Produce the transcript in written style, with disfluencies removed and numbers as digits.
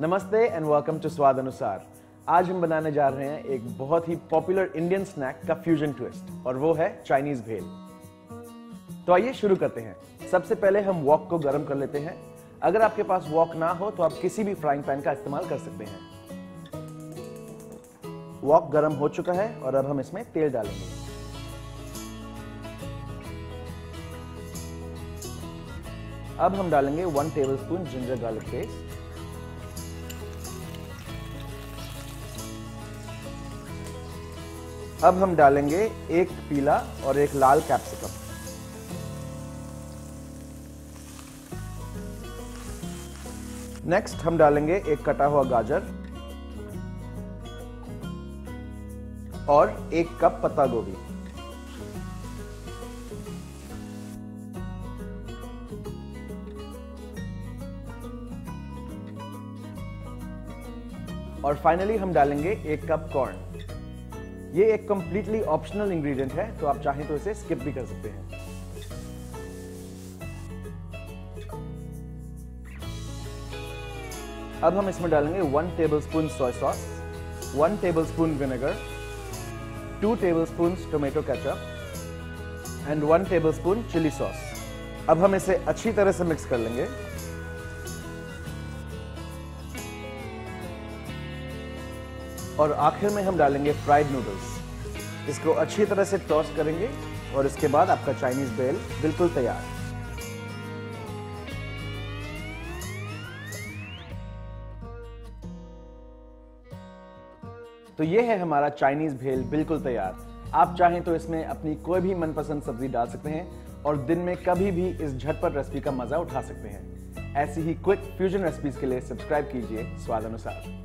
नमस्ते and welcome to स्वाद अनुसार। आज हम बनाने जा रहे हैं एक बहुत ही पॉपुलर इंडियन स्नैक का फ्यूजन ट्विस्ट और वो है चाइनीज भेल। तो आइए शुरू करते हैं। सबसे पहले हम वॉक को गर्म कर लेते हैं। अगर आपके पास वॉक ना हो तो आप किसी भी फ्राइंग पैन का इस्तेमाल कर सकते हैं। वॉक गर्म हो चुका है और अब हम इसमें तेल डालेंगे। अब हम डालेंगे 1 टेबलस्पून जिंजर गार्लिक पेस्ट, अब हम डालेंगे एक पीला और एक लाल कैप्सिकम। नेक्स्ट हम डालेंगे एक कटा हुआ गाजर और 1 कप पत्ता गोभी। और फाइनली हम डालेंगे 1 कप कॉर्न। ये एक कंप्लीटली ऑप्शनल इंग्रेडिएंट है, तो आप चाहें तो इसे स्किप भी कर सकते हैं। अब हम इसमें डालेंगे 1 tablespoon soya sauce, 1 tablespoon vinegar, 2 tablespoon tomato ketchup and 1 tablespoon chilli sauce. अब हम इसे अच्छी तरह से मिक्स कर लेंगे। और आखिर में हम डालेंगे फ्राइड नूडल्स। इसको अच्छी तरह से टॉस करेंगे और इसके बाद आपका चाइनीज भेल बिल्कुल तैयार। तो ये है हमारा चाइनीज भेल बिल्कुल तैयार। आप चाहें तो इसमें अपनी कोई भी मनपसंद सब्जी डाल सकते हैं और दिन में कभी भी इस झटपट रेसिपी का मजा उठा सकते हैं। ऐसी ही क्विक फ्यूजन रेसिपीज के लिए सब्सक्राइब कीजिए स्वाद अनुसार।